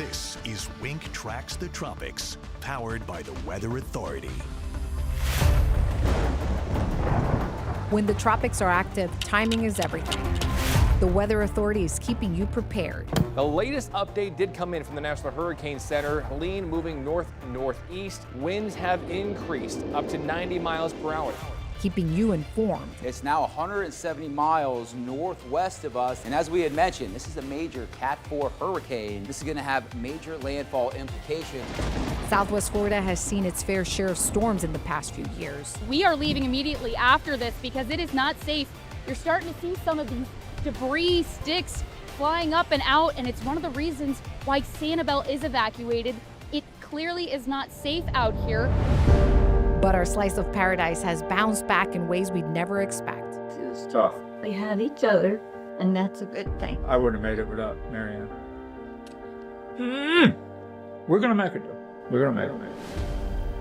This is Wink Tracks the Tropics, powered by the Weather Authority. When the tropics are active, timing is everything. The Weather Authority is keeping you prepared. The latest update did come in from the National Hurricane Center. Helene moving north-northeast. Winds have increased up to 90 miles per hour. Keeping you informed. It's now 170 miles northwest of us. And as we had mentioned, this is a major Cat 4 hurricane. This is going to have major landfall implications. Southwest Florida has seen its fair share of storms in the past few years. We are leaving immediately after this because it is not safe. You're starting to see some of these debris, sticks flying up and out, and it's one of the reasons why Sanibel is evacuated. It clearly is not safe out here. But our slice of paradise has bounced back in ways we'd never expect. It was tough. We had each other, and that's a good thing. I wouldn't have made it without Marianne. We're going to make it, though. We're going to make it.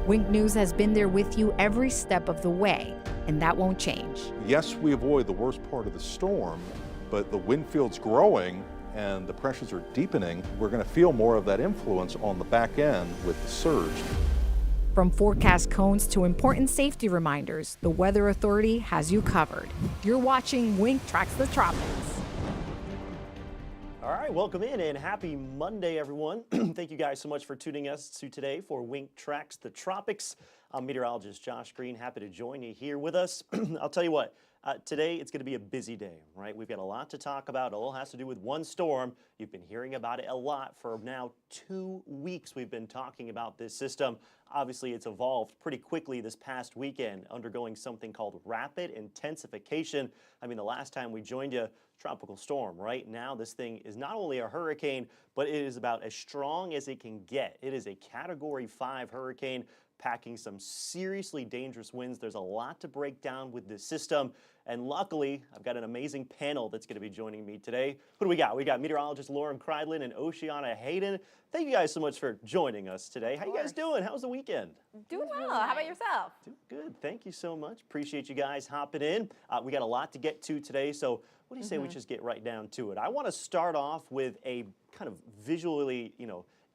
Wink News has been there with you every step of the way, and that won't change. Yes, we avoid the worst part of the storm, but the wind field's growing and the pressures are deepening. We're going to feel more of that influence on the back end with the surge. From forecast cones to important safety reminders, the Weather Authority has you covered. You're watching Wink Tracks the Tropics. All right, welcome in and happy Monday, everyone. Thank you guys so much for tuning us to today for Wink Tracks the Tropics. I'm meteorologist Josh Green, happy to join you here with us. I'll tell you what, today it's going to be a busy day, right? We've got a lot to talk about. It all has to do with one storm. You've been hearing about it a lot for now 2 weeks. We've been talking about this system. Obviously, it's evolved pretty quickly this past weekend, undergoing something called rapid intensification. I mean, the last time we joined you, tropical storm. Right now, this thing is not only a hurricane, but it is about as strong as it can get. It is a Category 5 hurricane, packing some seriously dangerous winds. There's a lot to break down with this system. And luckily, I've got an amazing panel that's going to be joining me today. Who do we got? We got meteorologist Lauren Kreidlin and Oceana Hayden. Thank you guys so much for joining us today. How you guys doing? How was the weekend? Doing well. How about yourself? Doing good. Thank you so much. Appreciate you guys hopping in. We got a lot to get to today, so what do you say we just get right down to it? I want to start off with a kind of visually,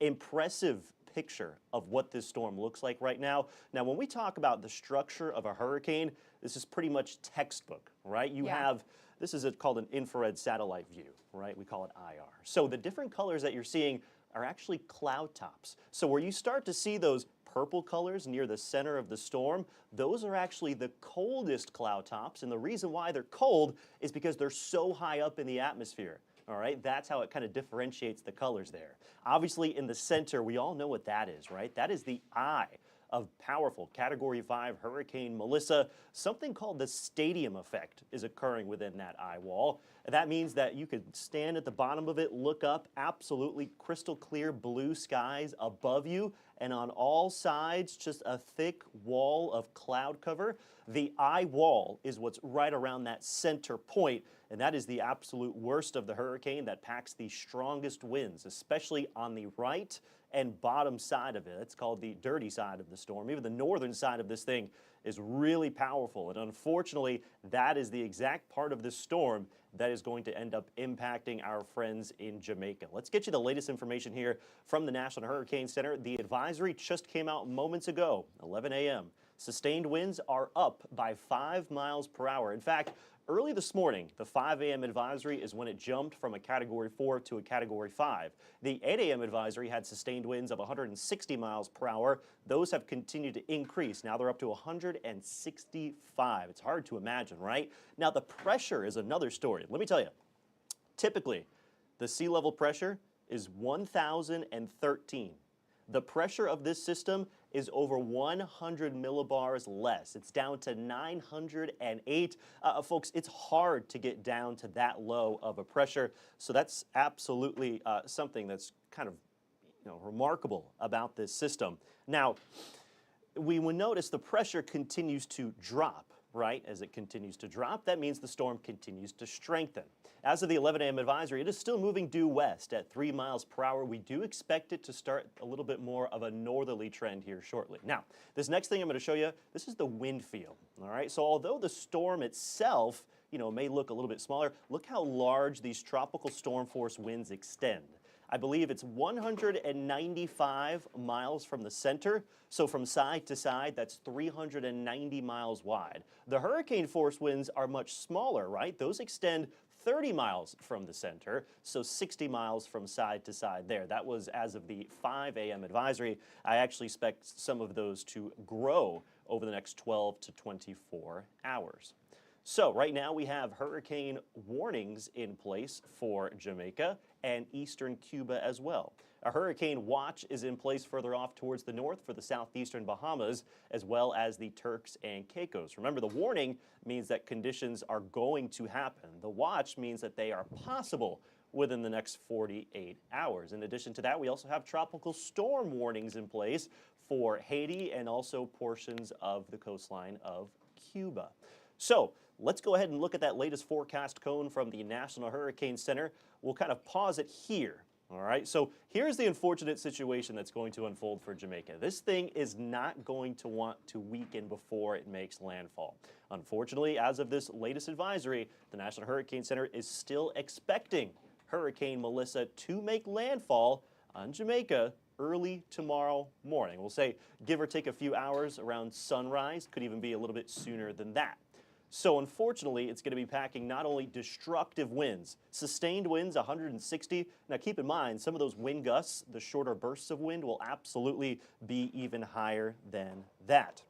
impressive picture of what this storm looks like right now. Now, when we talk about the structure of a hurricane, this is pretty much textbook, right? You have, this is called an infrared satellite view, right? We call it IR. So the different colors that you're seeing are actually cloud tops. So where you start to see those purple colors near the center of the storm, those are actually the coldest cloud tops. And the reason why they're cold is because they're so high up in the atmosphere. All right, that's how it kind of differentiates the colors there. Obviously, in the center, we all know what that is, right? That is the eye of powerful Category 5 Hurricane Melissa. Something called the stadium effect is occurring within that eye wall. That means that you could stand at the bottom of it, look up, absolutely crystal clear blue skies above you, and on all sides, just a thick wall of cloud cover. The eye wall is what's right around that center point, and that is the absolute worst of the hurricane that packs the strongest winds, especially on the right and bottom side of it. It's called the dirty side of the storm. Even the northern side of this thing is really powerful, and unfortunately, that is the exact part of this storm that is going to end up impacting our friends in Jamaica. Let's get you the latest information here from the National Hurricane Center. The advisory just came out moments ago, 11 a.m. Sustained winds are up by 5 miles per hour. In fact, early this morning, the 5 a.m. advisory is when it jumped from a Category 4 to a Category 5. The 8 a.m. advisory had sustained winds of 160 miles per hour. Those have continued to increase. Now they're up to 165. It's hard to imagine, right? Now the pressure is another story. Let me tell you, typically the sea level pressure is 1,013. The pressure of this system is over 100 millibars less. It's down to 908. Folks, it's hard to get down to that low of a pressure. So that's absolutely something that's kind of remarkable about this system. Now, we will notice the pressure continues to drop, right? As it continues to drop, that means the storm continues to strengthen. As of the 11 a.m. advisory, it is still moving due west at 3 miles per hour. We do expect it to start a little bit more of a northerly trend here shortly. Now, this next thing I'm going to show you, this is the wind field, all right? So although the storm itself, may look a little bit smaller, look how large these tropical storm force winds extend. I believe it's 195 miles from the center. So from side to side, that's 390 miles wide. The hurricane force winds are much smaller, right? Those extend 30 miles from the center, so 60 miles from side to side there. That was as of the 5 a.m. advisory. I actually expect some of those to grow over the next 12 to 24 hours. So right now we have hurricane warnings in place for Jamaica and eastern Cuba as well. A hurricane watch is in place further off towards the north for the southeastern Bahamas, as well as the Turks and Caicos. Remember, the warning means that conditions are going to happen. The watch means that they are possible within the next 48 hours. In addition to that, we also have tropical storm warnings in place for Haiti and also portions of the coastline of Cuba. So let's go ahead and look at that latest forecast cone from the National Hurricane Center. We'll kind of pause it here. All right, so here's the unfortunate situation that's going to unfold for Jamaica. This thing is not going to want to weaken before it makes landfall. Unfortunately, as of this latest advisory, the National Hurricane Center is still expecting Hurricane Melissa to make landfall on Jamaica early tomorrow morning. We'll say give or take a few hours around sunrise, could even be a little bit sooner than that. So unfortunately, it's going to be packing not only destructive winds, sustained winds 160. Now keep in mind, some of those wind gusts, the shorter bursts of wind, will absolutely be even higher than that.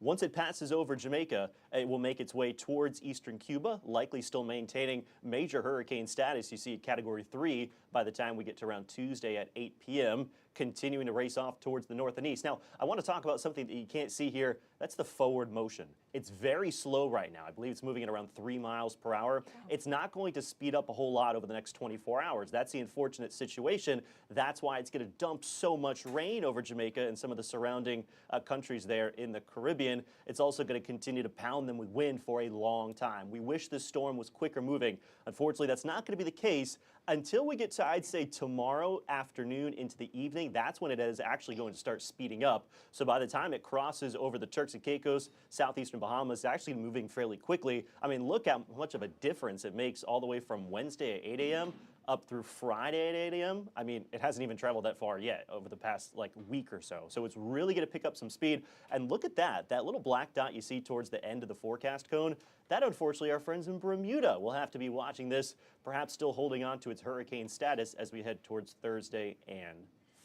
Once it passes over Jamaica, it will make its way towards eastern Cuba, likely still maintaining major hurricane status. You see Category 3 by the time we get to around Tuesday at 8 p.m., continuing to race off towards the north and east. Now, I want to talk about something that you can't see here. That's the forward motion. It's very slow right now. I believe it's moving at around 3 miles per hour. It's not going to speed up a whole lot over the next 24 hours. That's the unfortunate situation. That's why it's going to dump so much rain over Jamaica and some of the surrounding countries there in the Caribbean. It's also going to continue to pound them with wind for a long time. We wish this storm was quicker moving. Unfortunately, that's not going to be the case until we get to, I'd say, tomorrow afternoon into the evening. That's when it is actually going to start speeding up. So by the time it crosses over the Turks and Caicos, southeastern Bahamas, it's actually moving fairly quickly. I mean, look how much of a difference it makes all the way from Wednesday at 8 a.m. up through Friday at 8 a.m. I mean, it hasn't even traveled that far yet over the past week or so. So it's really going to pick up some speed. And look at that little black dot you see towards the end of the forecast cone. That, unfortunately, our friends in Bermuda will have to be watching this, perhaps still holding on to its hurricane status as we head towards Thursday and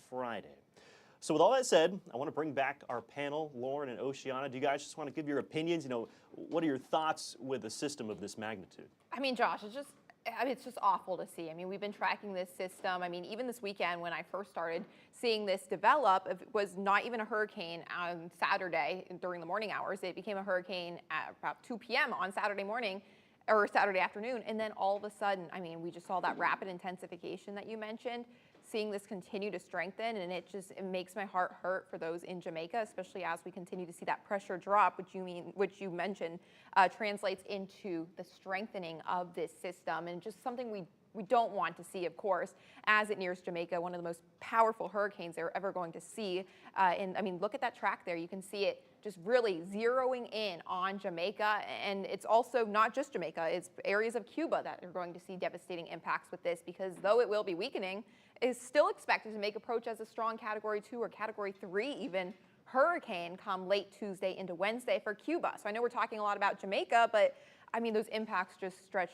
Friday. So with all that said, I want to bring back our panel, Lauren and Oceana. Do you guys just want to give your opinions? You know, what are your thoughts with a system of this magnitude? I mean, Josh, it's just awful to see. I mean, we've been tracking this system. I mean, even this weekend when I first started seeing this develop, it was not even a hurricane on Saturday during the morning hours. It became a hurricane at about 2 p.m. on Saturday morning or Saturday afternoon. And then all of a sudden, I mean, we just saw that rapid intensification that you mentioned, seeing this continue to strengthen, and it makes my heart hurt for those in Jamaica, especially as we continue to see that pressure drop, which you mentioned translates into the strengthening of this system, and just something we don't want to see, of course, as it nears Jamaica, one of the most powerful hurricanes they're ever going to see. And I mean, look at that track there. You can see it just really zeroing in on Jamaica. And it's also not just Jamaica, it's areas of Cuba that are going to see devastating impacts with this, because though it will be weakening, it is still expected to make approach as a strong Category 2 or Category 3 even hurricane come late Tuesday into Wednesday for Cuba. So I know we're talking a lot about Jamaica, but I mean, those impacts just stretch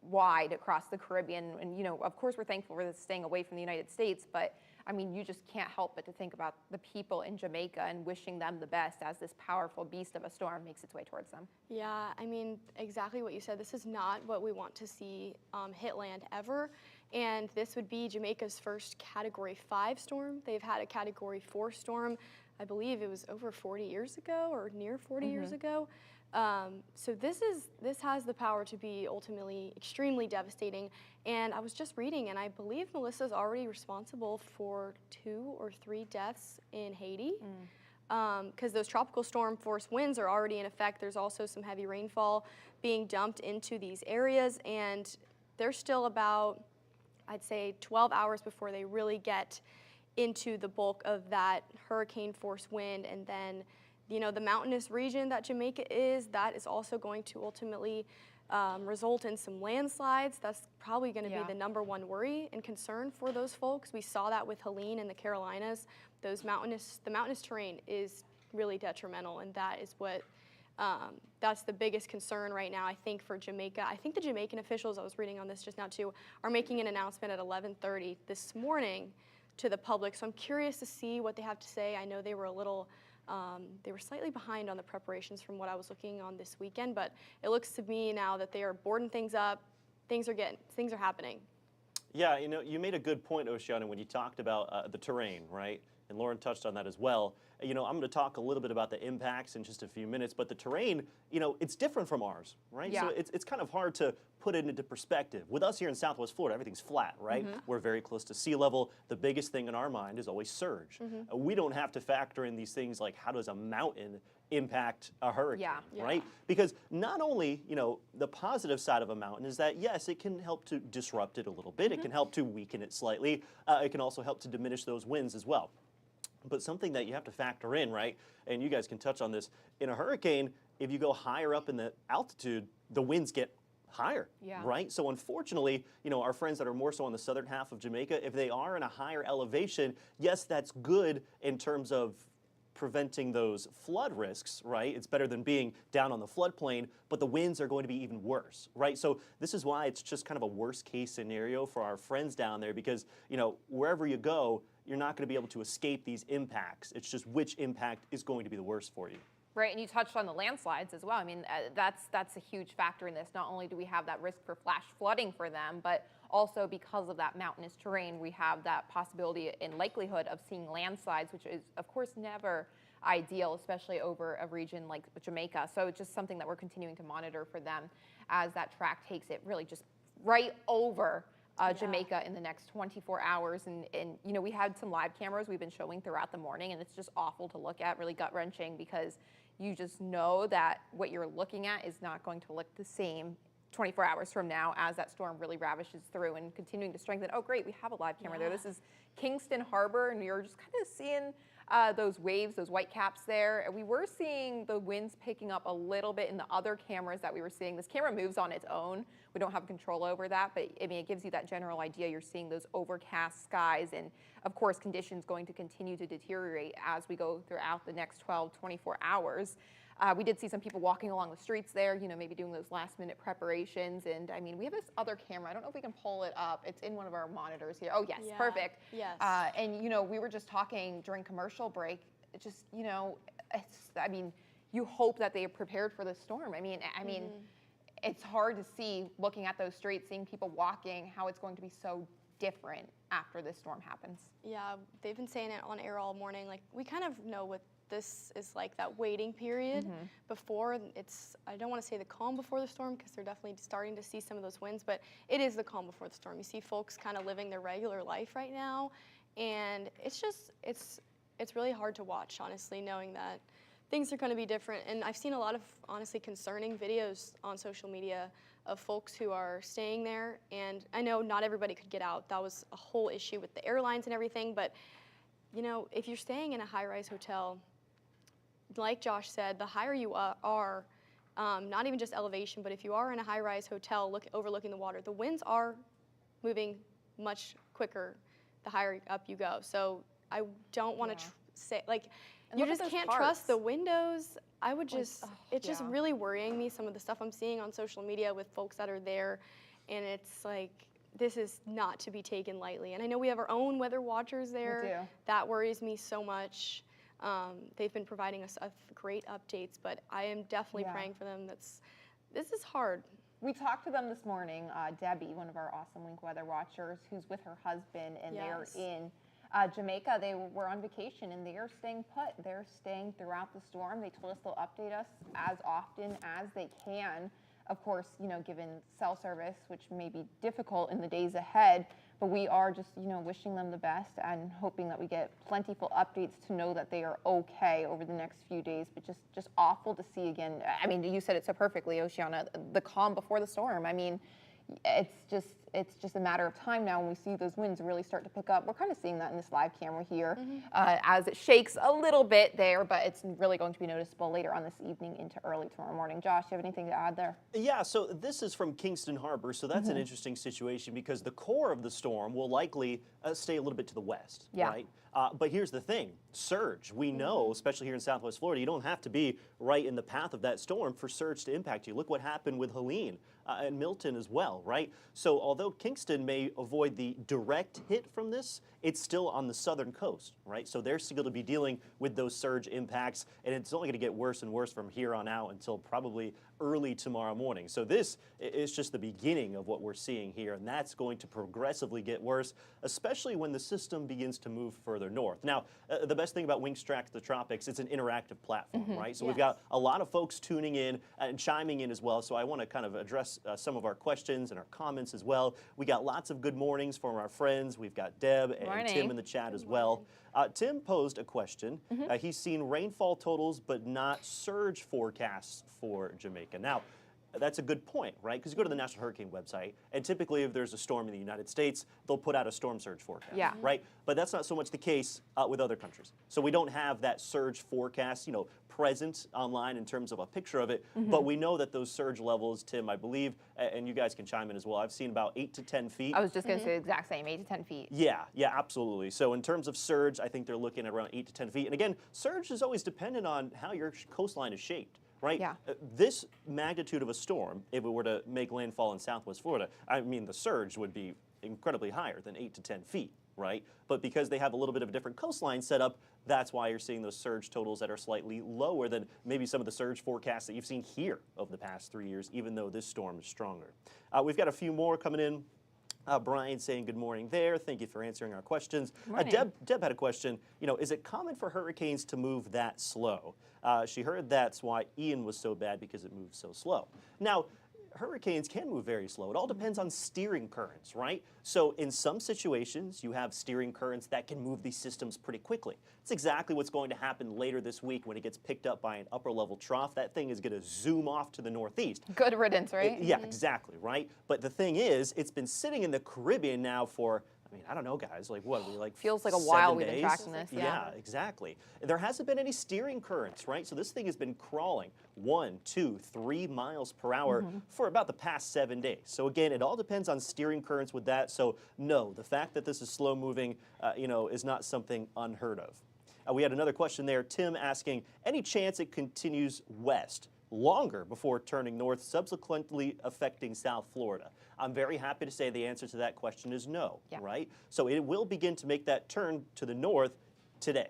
wide across the Caribbean. And, you know, of course, we're thankful for this staying away from the United States, but I mean, you just can't help but to think about the people in Jamaica and wishing them the best as this powerful beast of a storm makes its way towards them. Yeah, I mean, exactly what you said. This is not what we want to see hit land ever. And this would be Jamaica's first Category 5 storm. They've had a Category 4 storm, I believe it was over 40 years ago or near 40 years ago. So this has the power to be ultimately extremely devastating. And I was just reading, and I believe Melissa's already responsible for 2 or 3 deaths in Haiti. Because those tropical storm force winds are already in effect. There's also some heavy rainfall being dumped into these areas, and they're still about, I'd say, 12 hours before they really get into the bulk of that hurricane force wind. And then, you know, the mountainous region that Jamaica is, that is also going to ultimately result in some landslides. That's probably going to be the #1 worry and concern for those folks. We saw that with Helene in the Carolinas. The mountainous terrain is really detrimental, and that is what that's the biggest concern right now, I think, for Jamaica. I think the Jamaican officials, I was reading on this just now too, are making an announcement at 11:30 this morning to the public. So I'm curious to see what they have to say. I know they were a little, they were slightly behind on the preparations from what I was looking on this weekend, but it looks to me now that they are boarding things up. Things are happening. Yeah, you know, you made a good point, Oceana, when you talked about the terrain, right? And Lauren touched on that as well. You know, I'm going to talk a little bit about the impacts in just a few minutes, but the terrain, you know, it's different from ours, right? Yeah. So it's kind of hard to put it into perspective. With us here in Southwest Florida, everything's flat, right? We're very close to sea level. The biggest thing in our mind is always surge. We don't have to factor in these things like how does a mountain impact a hurricane, right? Because not only, you know, the positive side of a mountain is that, yes, it can help to disrupt it a little bit. It can help to weaken it slightly. It can also help to diminish those winds as well. But something that you have to factor in, right, and you guys can touch on this, in a hurricane, if you go higher up in the altitude, the winds get higher, right? So unfortunately, you know, our friends that are more so on the southern half of Jamaica, if they are in a higher elevation, yes, that's good in terms of preventing those flood risks, right? It's better than being down on the floodplain, but the winds are going to be even worse, right? So this is why it's just kind of a worst case scenario for our friends down there because, you know, wherever you go, you're not going to be able to escape these impacts. It's just which impact is going to be the worst for you. Right, and you touched on the landslides as well. I mean, that's a huge factor in this. Not only do we have that risk for flash flooding for them, but also because of that mountainous terrain, we have that possibility and likelihood of seeing landslides, which is, of course, never ideal, especially over a region like Jamaica. So it's just something that we're continuing to monitor for them as that track takes it really just right over Jamaica in the next 24 hours. And, you know, we had some live cameras we've been showing throughout the morning, and it's just awful to look at, really gut-wrenching, because you just know that what you're looking at is not going to look the same 24 hours from now as that storm really ravishes through and continuing to strengthen. Oh, great, we have a live camera there. This is Kingston Harbor, and you're just kind of seeing those waves, those white caps there. And we were seeing the winds picking up a little bit in the other cameras that we were seeing. This camera moves on its own. We don't have control over that, but I mean, it gives you that general idea. You're seeing those overcast skies, and of course, conditions going to continue to deteriorate as we go throughout the next 12, 24 hours. We did see some people walking along the streets there, you know, maybe doing those last minute preparations. And I mean, we have this other camera. I don't know if we can pull it up. It's in one of our monitors here. Oh, yes, perfect. Yes. And, you know, we were just talking during commercial break. It just, you know, I mean, you hope that they are prepared for the storm. I mean, it's hard to see, looking at those streets, seeing people walking, how it's going to be so different after this storm happens. Yeah, they've been saying it on air all morning. Like, we kind of know what this is like, that waiting period before it's, I don't want to say the calm before the storm, because they're definitely starting to see some of those winds, but it is the calm before the storm. You see folks kind of living their regular life right now, and it's just, it's really hard to watch, honestly, knowing that things are going to be different. And I've seen a lot of, honestly, concerning videos on social media of folks who are staying there, and I know not everybody could get out. That was a whole issue with the airlines and everything, but you know, if you're staying in a high-rise hotel, like Josh said, the higher you are, not even just elevation, but if you are in a high-rise hotel overlooking the water, the winds are moving much quicker the higher up you go. So I don't want to say, like, And you look at just those can't charts. trust the windows. I would just, Like, it's just really worrying me, some of the stuff I'm seeing on social media with folks that are there, and it's like, this is not to be taken lightly. And I know we have our own weather watchers there. We do. That worries me so much. They've been providing us great updates, but I am definitely praying for them. This is hard. We talked to them this morning, Debbie, one of our Awesome Link weather watchers, who's with her husband, and they're in Jamaica. They were on vacation, and they are staying put. They're staying throughout the storm. They told us they'll update us as often as they can. Of course, you know, given cell service, which may be difficult in the days ahead, but we are just, you know, wishing them the best and hoping that we get plentiful updates to know that they are okay over the next few days. But just awful to see again. I mean, you said it so perfectly, Oceana, the calm before the storm. I mean, it's just, it's just a matter of time now when we see those winds really start to pick up. We're kind of seeing that in this live camera here as it shakes a little bit there, but it's really going to be noticeable later on this evening into early tomorrow morning. Josh, you have anything to add there? Yeah, so this is from Kingston Harbor, so that's an interesting situation because the core of the storm will likely stay a little bit to the west, right? But here's the thing, surge. We know, especially here in Southwest Florida, you don't have to be right in the path of that storm for surge to impact you. Look what happened with Helene and Milton as well, right? So although Kingston may avoid the direct hit from this, it's still on the southern coast, right? So they're still going to be dealing with those surge impacts, and it's only going to get worse and worse from here on out until probably early tomorrow morning. So this is just the beginning of what we're seeing here, and that's going to progressively get worse, especially when the system begins to move further north. Now, the best thing about Wings Tracks the Tropics, it's an interactive platform, right? So we've got a lot of folks tuning in and chiming in as well, so I want to kind of address some of our questions and our comments as well. We got lots of good mornings from our friends. We've got Deb and Tim in the chat as well. Tim posed a question. He's seen rainfall totals, but not surge forecasts for Jamaica. Now, that's a good point, right? Because you go to the National Hurricane website, and typically if there's a storm in the United States, they'll put out a storm surge forecast, right? But that's not so much the case with other countries. So we don't have that surge forecast, present online in terms of a picture of it, but we know that those surge levels, Tim, I believe, and you guys can chime in as well, I've seen about 8 to 10 feet. I was just going to say the exact same, 8 to 10 feet. Yeah, absolutely. So in terms of surge, I think they're looking at around 8 to 10 feet. And again, surge is always dependent on how your coastline is shaped, right? This magnitude of a storm, if it were to make landfall in Southwest Florida, I mean, the surge would be incredibly higher than 8 to 10 feet, right? But because they have a little bit of a different coastline set up, that's why you're seeing those surge totals that are slightly lower than maybe some of the surge forecasts that you've seen here over the past 3 years, even though this storm is stronger. We've got a few more coming in. Brian saying good morning there. Thank you for answering our questions. Deb had a question. Is it common for hurricanes to move that slow? She heard that's why Ian was so bad because it moved so slow. Now, hurricanes can move very slow. It all depends on steering currents, right? So in some situations, you have steering currents that can move these systems pretty quickly. It's exactly what's going to happen later this week when it gets picked up by an upper level trough. That thing is going to zoom off to the northeast. Good riddance, right? Yeah, exactly, right? But the thing is, it's been sitting in the Caribbean now for, I don't know, guys, feels like a while we've been days? tracking this. Yeah, exactly. There hasn't been any steering currents, right? So this thing has been crawling 1, 2, 3 miles per hour for about the past 7 days. So again, it all depends on steering currents with that. So no, the fact that this is slow moving, is not something unheard of. We had another question there, Tim asking, any chance it continues west longer before turning north, subsequently affecting South Florida? I'm very happy to say the answer to that question is no, right? So it will begin to make that turn to the north today,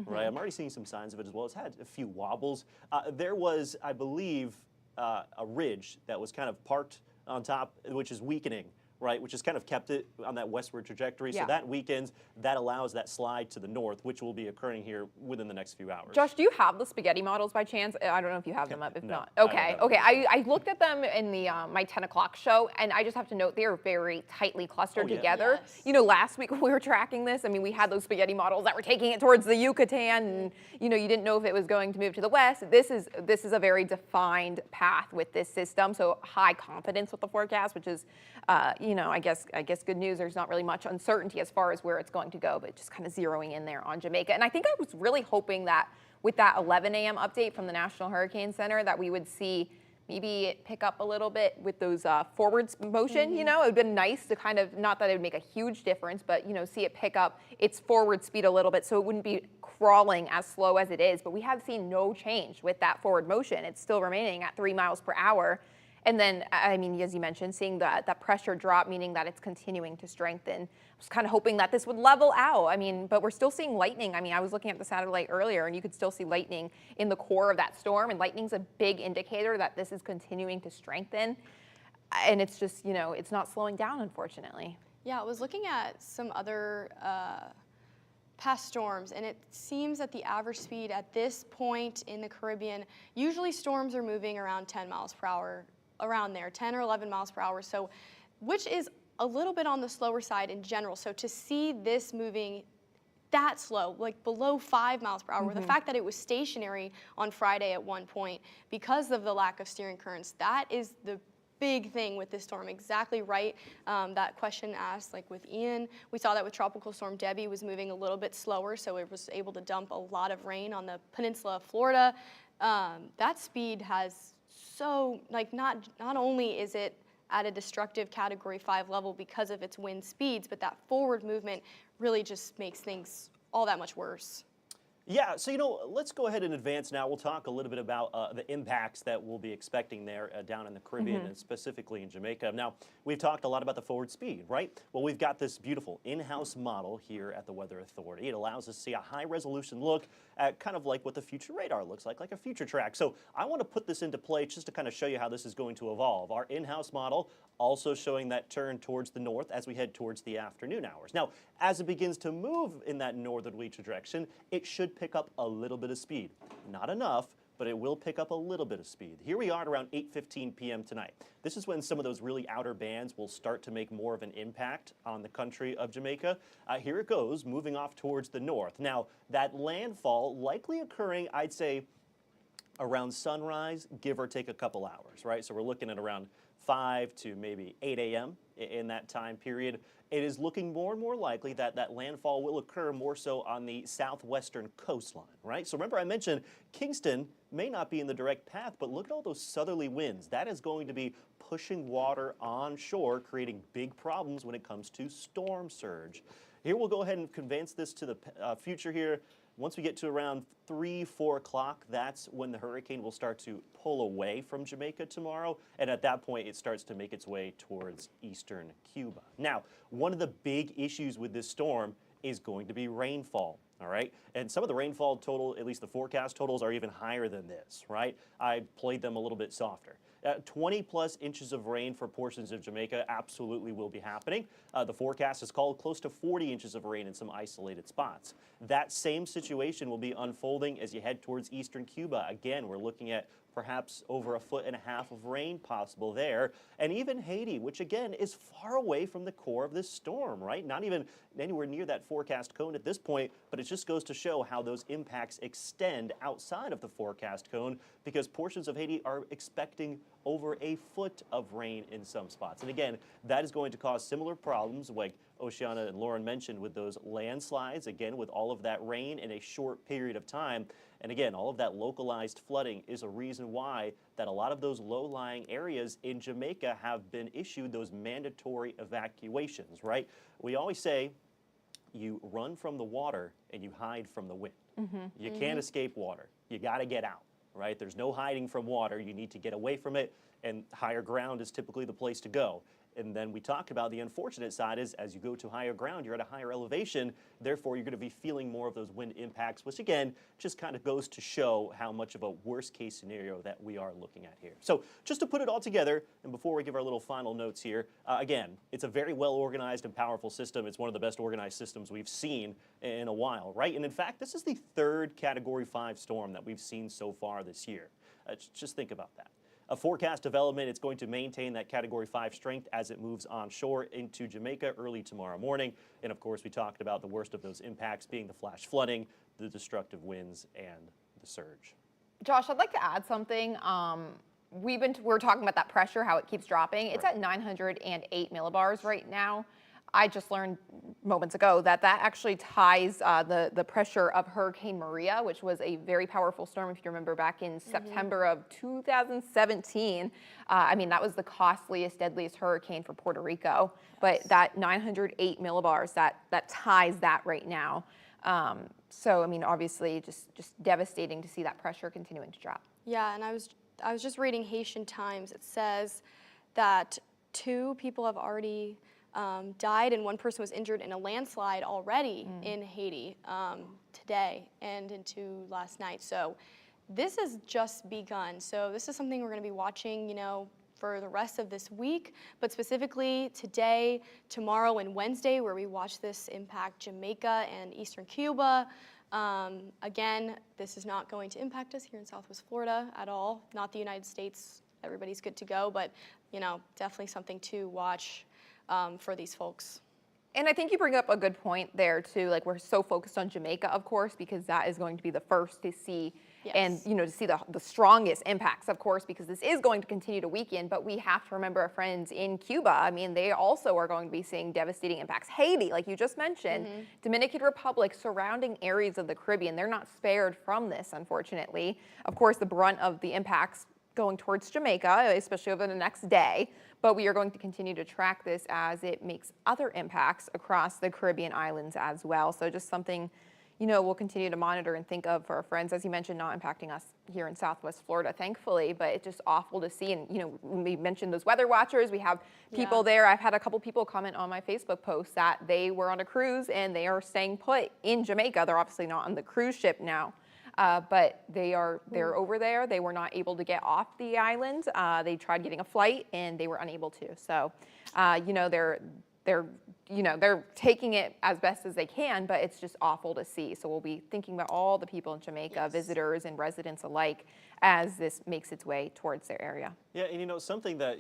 right? I'm already seeing some signs of it as well. It's had a few wobbles. There was, I believe, a ridge that was kind of parked on top, which is weakening, right, which has kind of kept it on that westward trajectory. So that weakens, that allows that slide to the north, which will be occurring here within the next few hours. Josh, do you have the spaghetti models by chance? I don't know if you have them up. If No, not, okay. I looked at them in the my 10 o'clock show, and I just have to note they are very tightly clustered together. Last week when we were tracking this, we had those spaghetti models that were taking it towards the Yucatan, and you didn't know if it was going to move to the west. This is a very defined path with this system, so high confidence with the forecast, which is, I guess good news. There's not really much uncertainty as far as where it's going to go, but just kind of zeroing in there on Jamaica. And I think I was really hoping that with that 11 a.m. update from the National Hurricane Center that we would see maybe it pick up a little bit with those forwards motion. It would have been nice to kind of, not that it would make a huge difference, but see it pick up its forward speed a little bit so it wouldn't be crawling as slow as it is. But we have seen no change with that forward motion. It's still remaining at 3 miles per hour. And then, as you mentioned, seeing that pressure drop, meaning that it's continuing to strengthen. I was kind of hoping that this would level out. But we're still seeing lightning. I was looking at the satellite earlier, and you could still see lightning in the core of that storm. And lightning's a big indicator that this is continuing to strengthen. And it's just, it's not slowing down, unfortunately. Yeah, I was looking at some other past storms, and it seems that the average speed at this point in the Caribbean, usually storms are moving around 10 miles per hour. Around there, 10 or 11 miles per hour, so which is a little bit on the slower side in general. So to see this moving that slow, like below 5 miles per hour, the fact that it was stationary on Friday at one point because of the lack of steering currents, that is the big thing with this storm. Exactly right. That question asked, like with Ian, we saw that with Tropical Storm Debbie was moving a little bit slower, so it was able to dump a lot of rain on the peninsula of Florida. That speed has not only is it at a destructive Category 5 level because of its wind speeds, but that forward movement really just makes things all that much worse. Yeah, so let's go ahead and advance now. We'll talk a little bit about the impacts that we'll be expecting there down in the Caribbean and specifically in Jamaica. Now, we've talked a lot about the forward speed, right? Well, we've got this beautiful in-house model here at the Weather Authority. It allows us to see a high-resolution look at kind of like what the future radar looks like a future track. So I want to put this into play just to kind of show you how this is going to evolve. Our in-house model also showing that turn towards the north as we head towards the afternoon hours. Now, as it begins to move in that northerly direction, it should pick up a little bit of speed. Not enough, but it will pick up a little bit of speed. Here we are at around 8:15 p.m. tonight. This is when some of those really outer bands will start to make more of an impact on the country of Jamaica. Here it goes, moving off towards the north. Now, that landfall likely occurring, I'd say, around sunrise, give or take a couple hours, right? So we're looking at around 5 to maybe 8 a.m. in that time period. It is looking more and more likely that that landfall will occur more so on the southwestern coastline, right? So remember I mentioned Kingston may not be in the direct path, but look at all those southerly winds. That is going to be pushing water onshore, creating big problems when it comes to storm surge. Here we'll go ahead and advance this to the future here. Once we get to around 3, 4 o'clock, that's when the hurricane will start to pull away from Jamaica tomorrow. And at that point, it starts to make its way towards eastern Cuba. Now, one of the big issues with this storm is going to be rainfall. All right, and some of the rainfall total, at least the forecast totals, are even higher than this, right? I played them a little bit softer. 20 plus inches of rain for portions of Jamaica absolutely will be happening. The forecast is called close to 40 inches of rain in some isolated spots. That same situation will be unfolding as you head towards eastern Cuba. Again, we're looking at perhaps over 1.5 feet of rain possible there. And even Haiti, which again is far away from the core of this storm, right? Not even anywhere near that forecast cone at this point, but it just goes to show how those impacts extend outside of the forecast cone because portions of Haiti are expecting over 1 foot of rain in some spots. And again, that is going to cause similar problems like Oceana and Lauren mentioned with those landslides, again, with all of that rain in a short period of time. And again, all of that localized flooding is a reason why that a lot of those low-lying areas in Jamaica have been issued those mandatory evacuations, right? We always say you run from the water and you hide from the wind. You can't escape water. You got to get out, right? There's no hiding from water. You need to get away from it, and higher ground is typically the place to go. And then we talked about the unfortunate side is as you go to higher ground, you're at a higher elevation, therefore you're going to be feeling more of those wind impacts, which again, just kind of goes to show how much of a worst case scenario that we are looking at here. So just to put it all together, and before we give our little final notes here, again, it's a very well organized and powerful system. It's one of the best organized systems we've seen in a while, right? And in fact, this is the 3rd Category 5 storm that we've seen so far this year. Just think about that. A forecast development, it's going to maintain that Category 5 strength as it moves onshore into Jamaica early tomorrow morning. And of course, we talked about the worst of those impacts being the flash flooding, the destructive winds, and the surge. Josh, I'd like to add something. We're talking about that pressure, how it keeps dropping. It's at 908 millibars right now. I just learned moments ago that actually ties the pressure of Hurricane Maria, which was a very powerful storm, if you remember, back in September of 2017. I mean, that was the costliest, deadliest hurricane for Puerto Rico. But that 908 millibars, that ties that right now. So, I mean, obviously, just devastating to see that pressure continuing to drop. Yeah, and I was just reading Haitian Times. It says that 2 people have already died and 1 person was injured in a landslide already in Haiti today and into last night. So this has just begun. So this is something we're going to be watching, for the rest of this week, but specifically today, tomorrow, and Wednesday, where we watch this impact Jamaica and eastern Cuba. Again, this is not going to impact us here in Southwest Florida at all. Not the United States. Everybody's good to go, but definitely something to watch for these folks. And I think you bring up a good point there too. Like, we're so focused on Jamaica, of course, because that is going to be the first to see, and to see the strongest impacts, of course, because this is going to continue to weaken. But we have to remember our friends in Cuba. I mean, they also are going to be seeing devastating impacts. Haiti, like you just mentioned, Dominican Republic, surrounding areas of the Caribbean, they're not spared from this, unfortunately. Of course, the brunt of the impacts going towards Jamaica, especially over the next day. But we are going to continue to track this as it makes other impacts across the Caribbean islands as well. So just something, we'll continue to monitor and think of for our friends, as you mentioned, not impacting us here in Southwest Florida, thankfully, but it's just awful to see. And, we mentioned those weather watchers. We have people there. I've had a couple people comment on my Facebook post that they were on a cruise and they are staying put in Jamaica. They're obviously not on the cruise ship now. But they're over there. They were not able to get off the island. They tried getting a flight and they were unable to. So, they're taking it as best as they can, but it's just awful to see. So we'll be thinking about all the people in Jamaica, visitors and residents alike, as this makes its way towards their area. Yeah, and something that,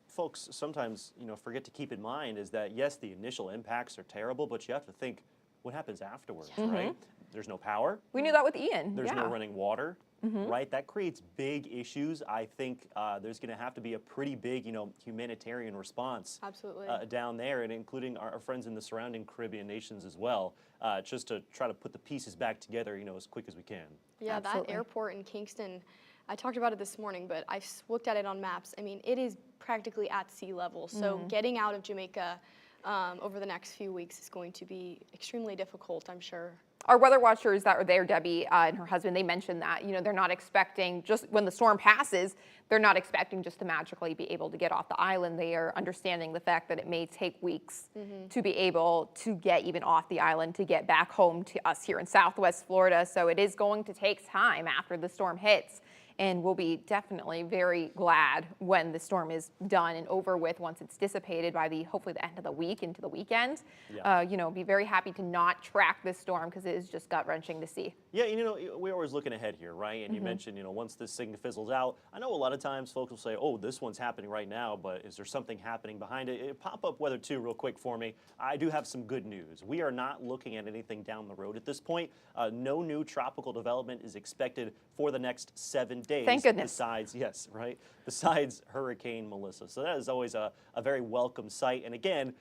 folks sometimes, forget to keep in mind is that, yes, the initial impacts are terrible, but you have to think what happens afterwards, right? There's no power. We knew that with Ian. There's no running water, right? That creates big issues. I think there's going to have to be a pretty big, humanitarian response down there, and including our friends in the surrounding Caribbean nations as well, just to try to put the pieces back together, as quick as we can. Yeah, that airport in Kingston, I talked about it this morning, but I looked at it on maps. I mean, it is practically at sea level. So getting out of Jamaica over the next few weeks is going to be extremely difficult, I'm sure. Our weather watchers that were there, Debbie and her husband, they mentioned that, they're not expecting, just when the storm passes, they're not expecting just to magically be able to get off the island. They are understanding the fact that it may take weeks to be able to get even off the island, to get back home to us here in Southwest Florida. So it is going to take time after the storm hits. And we'll be definitely very glad when the storm is done and over with, once it's dissipated by hopefully the end of the week into the weekend. Be very happy to not track this storm because it is just gut-wrenching to see. Yeah, we're always looking ahead here, right? And you mentioned, once this thing fizzles out, I know a lot of times folks will say, oh, this one's happening right now, but is there something happening behind it? Pop-up weather too real quick for me. I do have some good news. We are not looking at anything down the road at this point. No new tropical development is expected for the next 7 days. Thank goodness. Besides Hurricane Melissa. So that is always a very welcome sight. And again,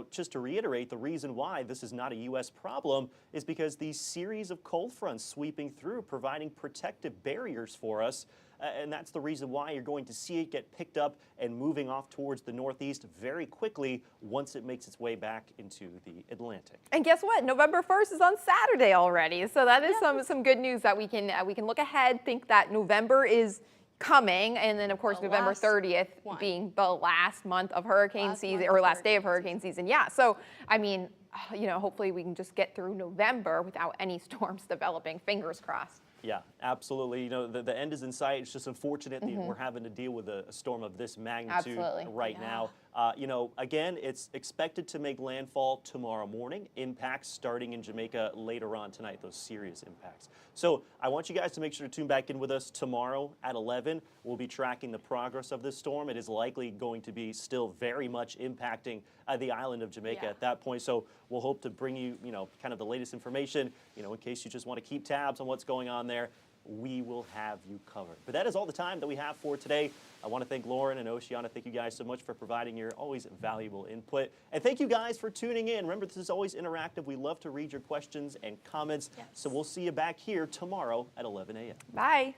just to reiterate, the reason why this is not a U.S. problem is because these series of cold fronts sweeping through, providing protective barriers for us. And that's the reason why you're going to see it get picked up and moving off towards the northeast very quickly once it makes its way back into the Atlantic. And guess what? November 1st is on Saturday already. So that is some good news that we can look ahead, think that November is coming, and then of course November 30th being the last month of hurricane season, or last day of hurricane season. Yeah, so I mean, hopefully we can just get through November without any storms developing. Fingers crossed. Yeah, absolutely. The end is in sight. It's just unfortunate that we're having to deal with a storm of this magnitude right now. Again, it's expected to make landfall tomorrow morning. Impacts starting in Jamaica later on tonight, those serious impacts. So I want you guys to make sure to tune back in with us tomorrow at 11. We'll be tracking the progress of this storm. It is likely going to be still very much impacting the island of Jamaica at that point. So we'll hope to bring you, kind of the latest information, in case you just want to keep tabs on what's going on there. We will have you covered. But that is all the time that we have for today. I want to thank Lauren and Oceana. Thank you guys so much for providing your always valuable input. And thank you guys for tuning in. Remember, this is always interactive. We love to read your questions and comments. So we'll see you back here tomorrow at 11 a.m. Bye.